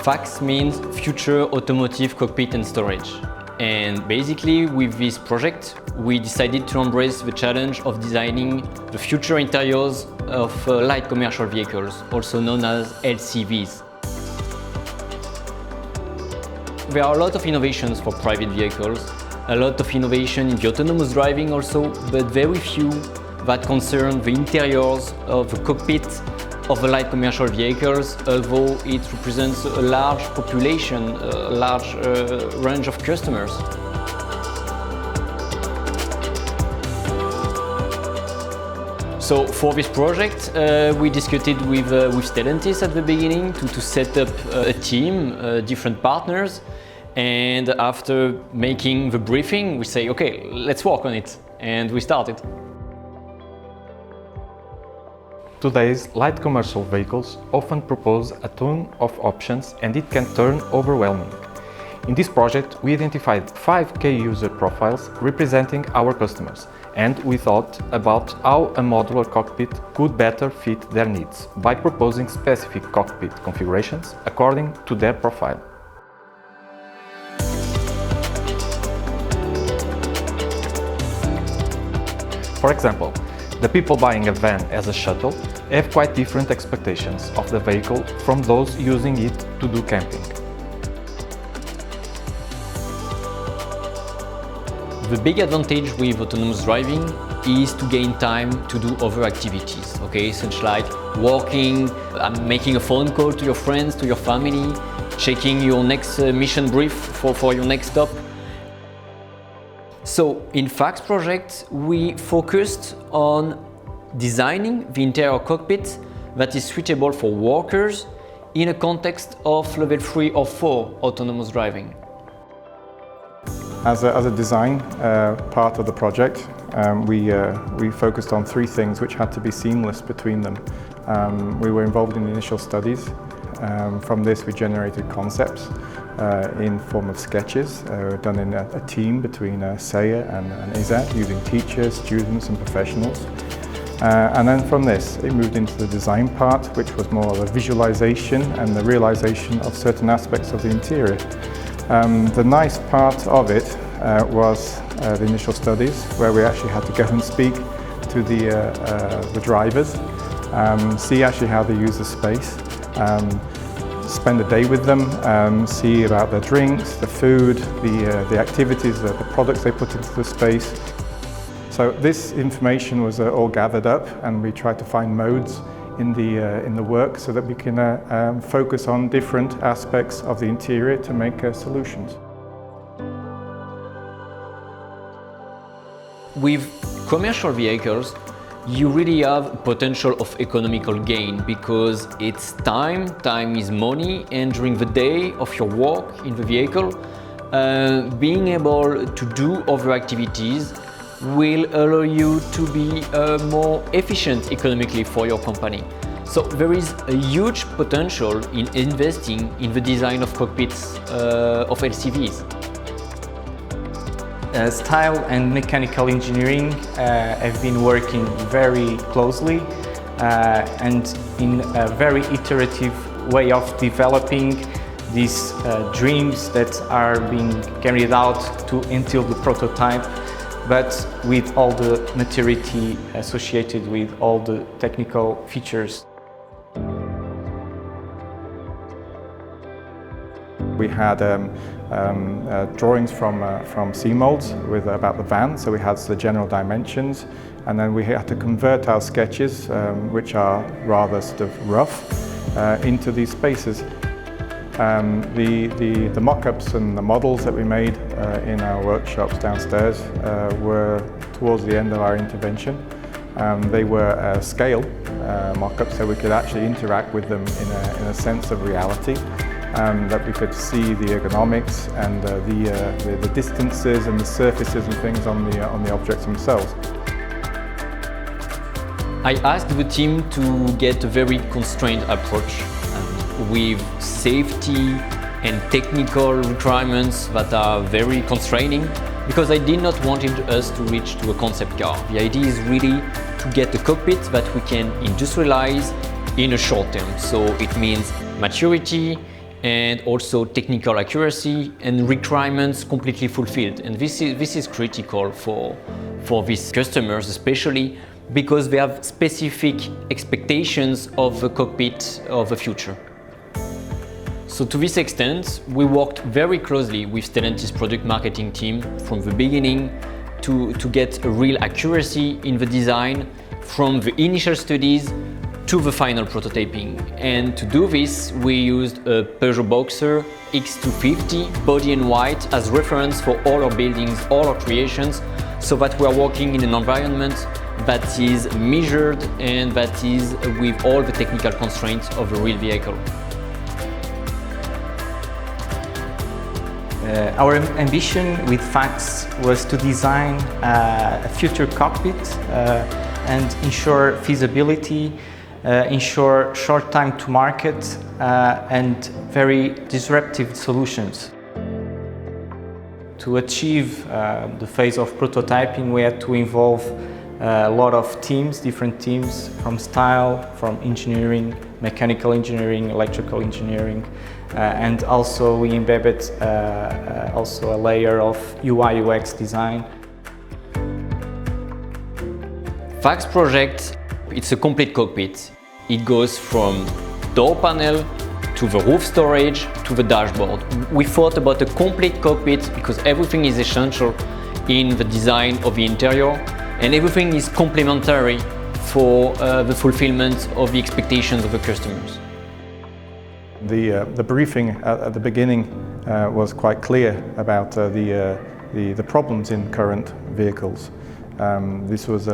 FACS means Future Automotive Cockpit and Storage. And basically with this project, we decided to embrace the challenge of designing the future interiors of light commercial vehicles, also known as LCVs. There are a lot of innovations for private vehicles, a lot of innovation in the autonomous driving also, but very few that concern the interiors of the cockpit of the light commercial vehicles, although it represents a large population, a large range of customers. So for this project, we discussed with Stellantis at the beginning to set up a team, different partners, and after making the briefing, we say, okay, let's work on it, and we started. Today's light commercial vehicles often propose a ton of options and it can turn overwhelming. In this project, we identified 5 key user profiles representing our customers, and we thought about how a modular cockpit could better fit their needs by proposing specific cockpit configurations according to their profile. For example, the people buying a van as a shuttle have quite different expectations of the vehicle from those using it to do camping. The big advantage with autonomous driving is to gain time to do other activities, okay? Such like walking, making a phone call to your friends, to your family, checking your next mission brief for your next stop. So in FACS project, we focused on designing the interior cockpit that is suitable for workers in a context of level 3 or 4 autonomous driving. As a design part of the project, we focused on 3 things which had to be seamless between them. We were involved in the initial studies. From this we generated concepts in form of sketches done in a team between SEA and ISA, using teachers, students and professionals. And then from this it moved into the design part, which was more of a visualization and the realization of certain aspects of the interior. The nice part of it was the initial studies, where we actually had to go and speak to the drivers, see actually how they use the space, spend a day with them, see about their drinks, the food, the activities, the products they put into the space. So this information was all gathered up, and we tried to find modes in the work so that we can focus on different aspects of the interior to make solutions. With commercial vehicles, you really have potential of economical gain because it's time is money, and during the day of your work in the vehicle, being able to do other activities will allow you to be more efficient economically for your company. So there is a huge potential in investing in the design of cockpits of LCVs. Style and mechanical engineering have been working very closely and in a very iterative way of developing these dreams that are being carried out until the prototype, but with all the maturity associated with all the technical features. We had drawings from Simoldes about the van, so we had the general dimensions, and then we had to convert our sketches, which are rather sort of rough, into these spaces. The mock-ups and the models that we made in our workshops downstairs were towards the end of our intervention. They were scale mock-ups, so we could actually interact with them in a sense of reality. That we could see the ergonomics and the distances and the surfaces and things on the objects themselves. I asked the team to get a very constrained approach with safety and technical requirements that are very constraining, because I did not want us to reach to a concept car. The idea is really to get a cockpit that we can industrialize in a short term. So it means maturity, and also technical accuracy and requirements completely fulfilled. And this is critical for these customers, especially because they have specific expectations of the cockpit of the future. So to this extent, we worked very closely with Stellantis product marketing team from the beginning to get a real accuracy in the design from the initial studies to the final prototyping. And to do this, we used a Peugeot Boxer X250 body in white as reference for all our buildings, all our creations, so that we are working in an environment that is measured and that is with all the technical constraints of a real vehicle. Our ambition with FACS was to design a future cockpit and ensure feasibility, ensure short time to market and very disruptive solutions. To achieve the phase of prototyping, we had to involve a lot of teams, different teams from style, from engineering, mechanical engineering, electrical engineering, and also we embedded also a layer of UI UX design. FACS project, it's a complete cockpit. It goes from door panel to the roof storage to the dashboard. We thought about a complete cockpit because everything is essential in the design of the interior and everything is complementary for the fulfillment of the expectations of the customers. The briefing at the beginning was quite clear about the problems in current vehicles. This was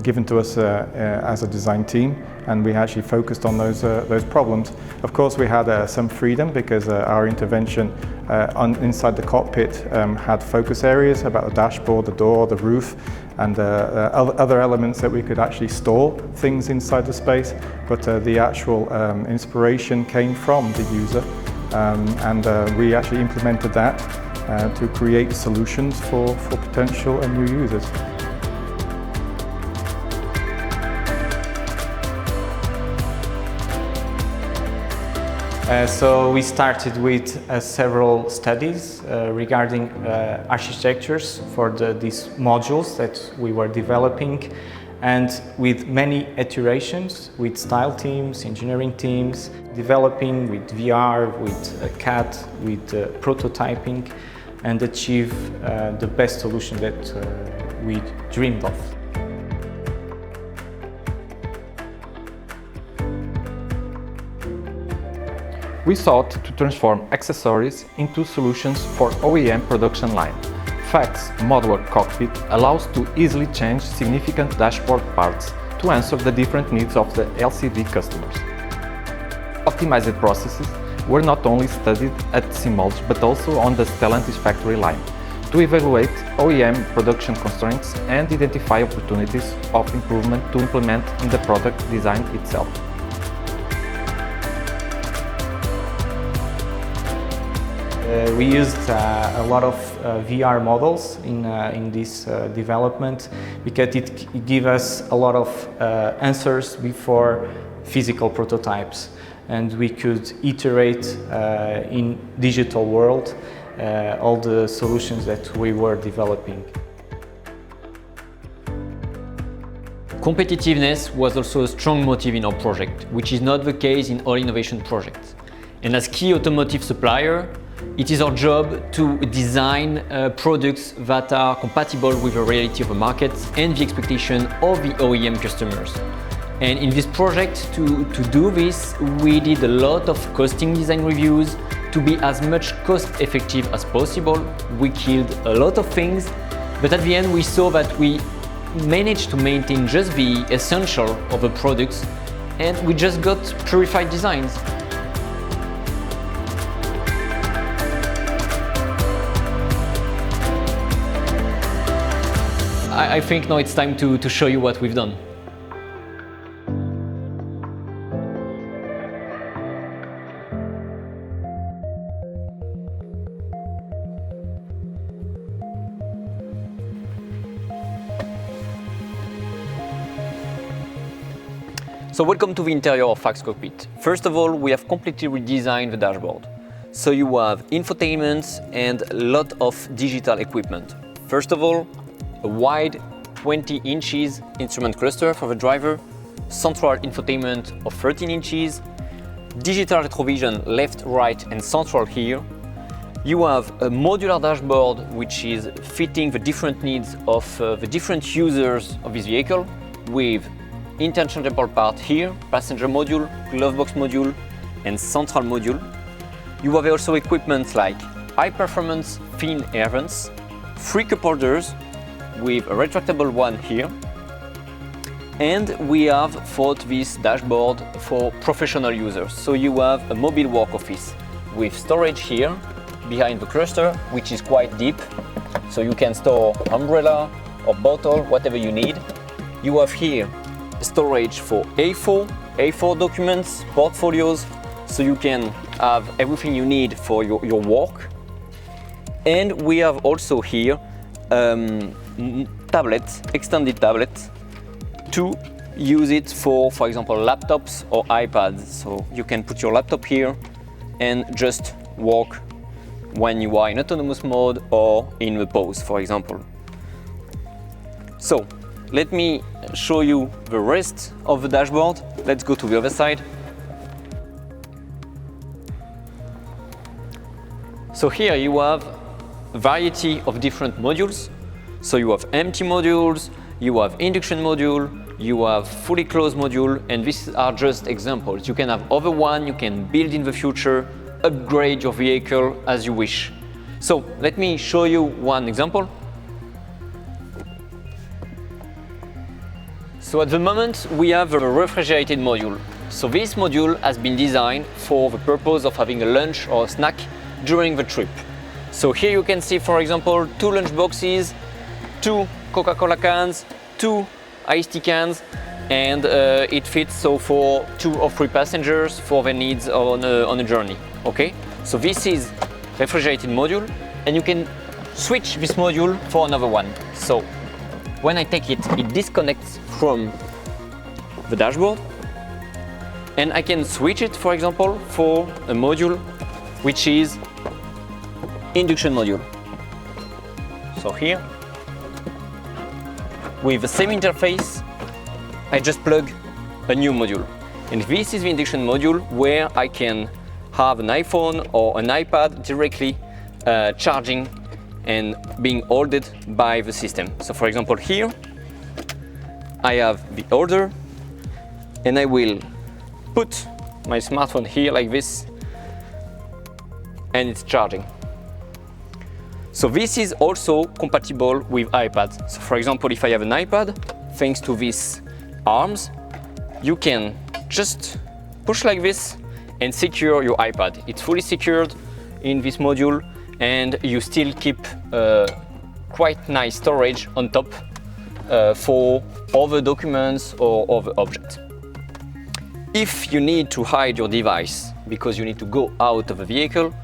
given to us as a design team, and we actually focused on those problems. Of course, we had some freedom because our intervention inside the cockpit had focus areas about the dashboard, the door, the roof, and other elements that we could actually store things inside the space. But the actual inspiration came from the user, and we actually implemented that to create solutions for potential and new users. So we started with several studies regarding architectures for these modules that we were developing, and with many iterations with style teams, engineering teams, developing with VR, with CAD, with prototyping, and achieve the best solution that we dreamed of. We sought to transform accessories into solutions for OEM production line. FACS Modular Cockpit allows to easily change significant dashboard parts to answer the different needs of the LCV customers. Optimized processes were not only studied at Simoldes but also on the Stellantis factory line to evaluate OEM production constraints and identify opportunities of improvement to implement in the product design itself. We used a lot of VR models in this development because it gave us a lot of answers before physical prototypes, and we could iterate in digital world all the solutions that we were developing. Competitiveness was also a strong motive in our project, which is not the case in all innovation projects. And as key automotive supplier, it is our job to design products that are compatible with the reality of the market and the expectation of the OEM customers. And in this project, to do this, we did a lot of costing design reviews to be as much cost effective as possible. We killed a lot of things, but at the end we saw that we managed to maintain just the essential of the products, and we just got purified designs. I think now it's time to show you what we've done. So welcome to the interior of FACS cockpit. First of all, we have completely redesigned the dashboard. So you have infotainment and a lot of digital equipment. First of all, a wide 20 inches instrument cluster for the driver, central infotainment of 13 inches, digital retrovision left, right and central here. You have a modular dashboard which is fitting the different needs of the different users of this vehicle with interchangeable part here, passenger module, glove box module and central module. You have also equipment like high performance thin air vents, 3 cup holders with a retractable one here. And we have thought this dashboard for professional users. So you have a mobile work office with storage here behind the cluster, which is quite deep. So you can store umbrella or bottle, whatever you need. You have here storage for A4 documents, portfolios, so you can have everything you need for your work. And we have also here tablets, extended tablets, to use it for example, laptops or iPads. So you can put your laptop here and just work when you are in autonomous mode or in the pause, for example. So let me show you the rest of the dashboard. Let's go to the other side. So here you have a variety of different modules. So you have empty modules, you have induction module, you have fully closed module, and these are just examples. You can have other one, you can build in the future, upgrade your vehicle as you wish. So let me show you one example. So at the moment we have a refrigerated module. So this module has been designed for the purpose of having a lunch or a snack during the trip. So here you can see, for example, 2 lunch boxes, 2 Coca-Cola cans, 2 iced tea cans, and it fits so for 2 or 3 passengers for their needs on a journey. Okay, so this is refrigerated module, and you can switch this module for another one. So when I take it, it disconnects from the dashboard, and I can switch it, for example, for a module which is induction module. So here, with the same interface, I just plug a new module. And this is the induction module where I can have an iPhone or an iPad directly charging and being ordered by the system. So for example here, I have the order and I will put my smartphone here like this and it's charging. So this is also compatible with iPads. So for example, if I have an iPad, thanks to these arms, you can just push like this and secure your iPad. It's fully secured in this module and you still keep quite nice storage on top for other documents or other objects. If you need to hide your device because you need to go out of the vehicle,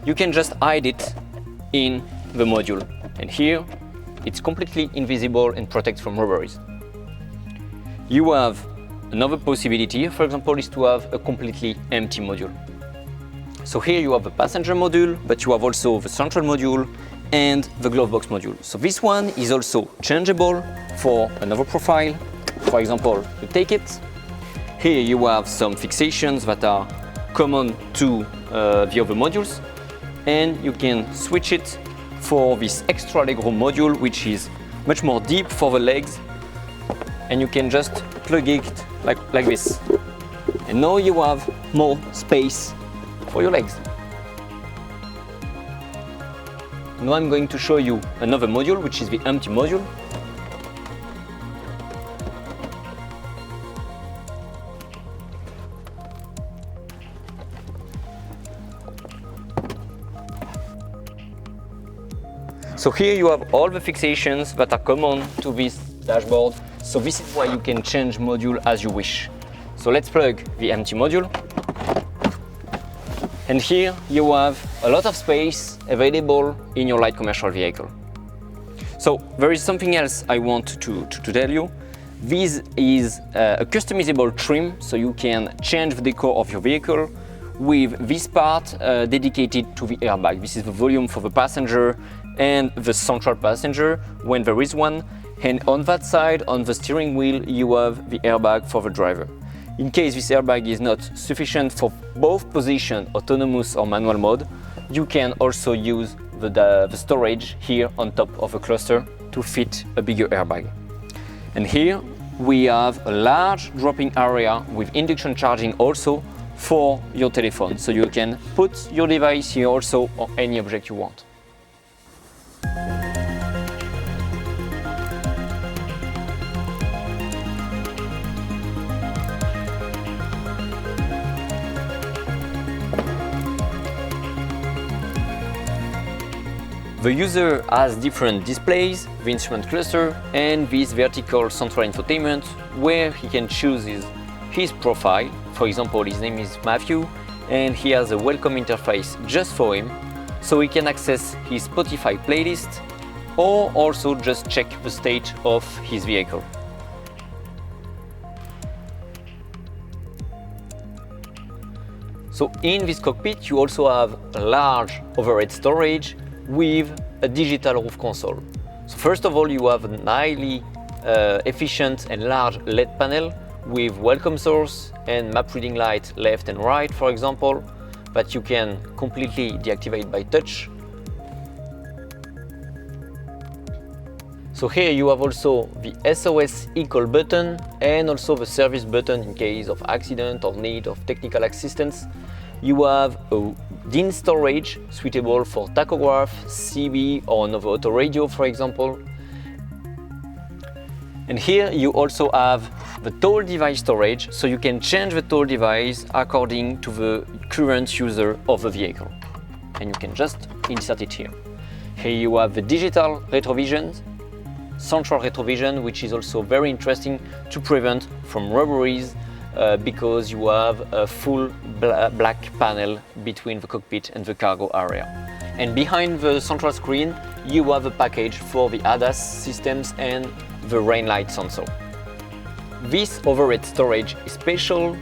you can just hide it in the module. And here, it's completely invisible and protects from robberies. You have another possibility, for example, is to have a completely empty module. So here you have the passenger module, but you have also the central module and the glove box module. So this one is also changeable for another profile. For example, you take it. Here you have some fixations that are common to the other modules, and you can switch it for this extra legroom module, which is much more deep for the legs, and you can just plug it like this. And now you have more space for your legs. Now I'm going to show you another module, which is the empty module. So here you have all the fixations that are common to this dashboard. So this is why you can change module as you wish. So let's plug the empty module. And here you have a lot of space available in your light commercial vehicle. So there is something else I want to tell you. This is a customizable trim, so you can change the decor of your vehicle with this part dedicated to the airbag. This is the volume for the passenger and the central passenger when there is one. And on that side, on the steering wheel, you have the airbag for the driver. In case this airbag is not sufficient for both position, autonomous or manual mode, you can also use the storage here on top of a cluster to fit a bigger airbag. And here we have a large dropping area with induction charging also for your telephone. So you can put your device here also or any object you want. The user has different displays, the instrument cluster, and this vertical central infotainment where he can choose his profile. For example, his name is Matthew, and he has a welcome interface just for him, so he can access his Spotify playlist or also just check the state of his vehicle. So in this cockpit, you also have a large overhead storage with a digital roof console. So first of all, you have a highly efficient and large LED panel with welcome source and map reading light left and right, for example, that you can completely deactivate by touch. So here you have also the SOS e-call button and also the service button in case of accident or need of technical assistance. You have a DIN storage suitable for tachograph, CB or another auto radio, for example. And here you also have the toll device storage, so you can change the toll device according to the current user of the vehicle. And you can just insert it here. Here you have the digital retrovision, central retrovision, which is also very interesting to prevent from robberies because you have a full black panel between the cockpit and the cargo area. And behind the central screen, you have a package for the ADAS systems and the rain light sensor. This overhead storage is special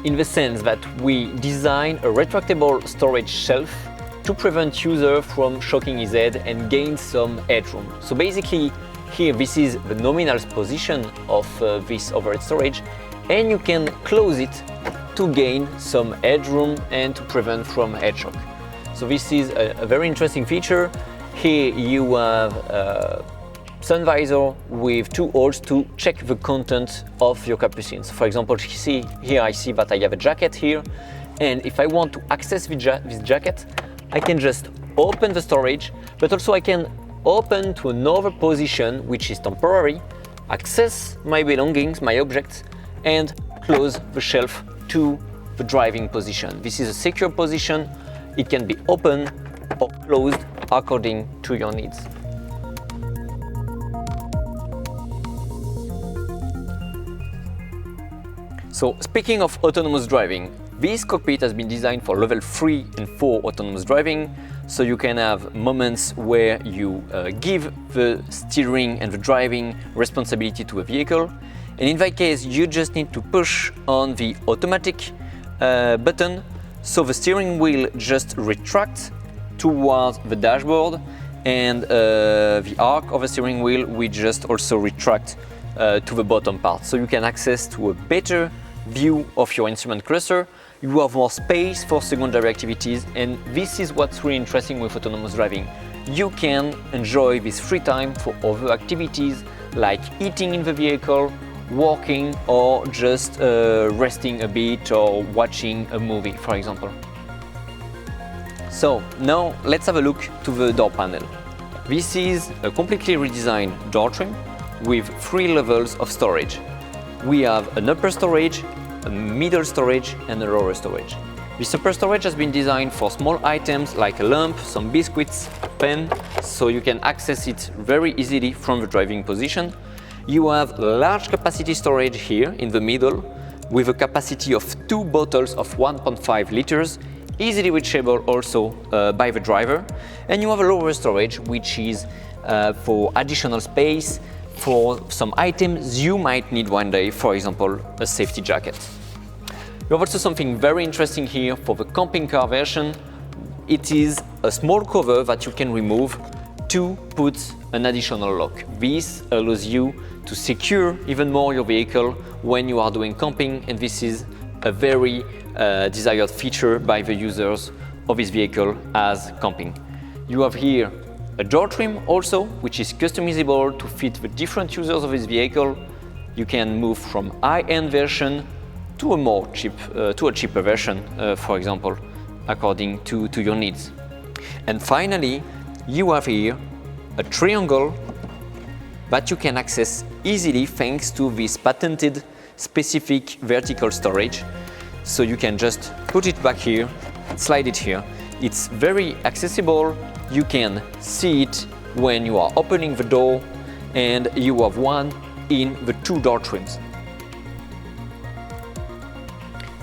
in the sense that we design a retractable storage shelf to prevent user from shocking his head and gain some headroom. So basically, here this is the nominal position of this overhead storage, and you can close it to gain some headroom and to prevent from head shock. So this is a very interesting feature. Here you have a sun visor with two holes to check the content of your capucines. For example, here I see that I have a jacket here, and if I want to access this jacket, I can just open the storage, but also I can open to another position which is temporary, access my belongings, my objects, and close the shelf to the driving position. This is a secure position. It can be open or closed according to your needs. So speaking of autonomous driving, this cockpit has been designed for level 3 and 4 autonomous driving, so you can have moments where you give the steering and the driving responsibility to a vehicle. And in that case, you just need to push on the automatic button, so the steering wheel just retracts towards the dashboard, and the arc of the steering wheel will just also retract to the bottom part. So you can access to a better view of your instrument cluster. You have more space for secondary activities, and this is what's really interesting with autonomous driving. You can enjoy this free time for other activities like eating in the vehicle, walking, or just resting a bit or watching a movie, for example. So now let's have a look to the door panel. This is a completely redesigned door trim with 3 levels of storage. We have an upper storage, a middle storage, and a lower storage. This upper storage has been designed for small items like a lamp, some biscuits, a pen, so you can access it very easily from the driving position. You have large capacity storage here in the middle with a capacity of 2 bottles of 1.5 liters, easily reachable also by the driver. And you have a lower storage which is for additional space for some items you might need one day, for example, a safety jacket. You have also something very interesting here for the camping car version. It is a small cover that you can remove to put an additional lock. This allows you to secure even more your vehicle when you are doing camping, and this is a very desired feature by the users of this vehicle as camping. You have here a door trim also, which is customizable to fit the different users of this vehicle. You can move from high-end version to a cheaper version, for example, according to your needs. And finally, you have here a triangle that you can access easily thanks to this patented specific vertical storage. So you can just put it back here, slide it here. It's very accessible. You can see it when you are opening the door, and you have one in the two door trims.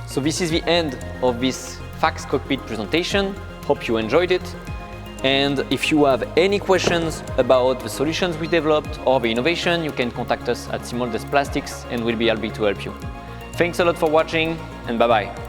So this is the end of this FACS cockpit presentation. Hope you enjoyed it. And if you have any questions about the solutions we developed or the innovation, you can contact us at Simoldes Plásticos and we'll be happy to help you. Thanks a lot for watching, and bye-bye.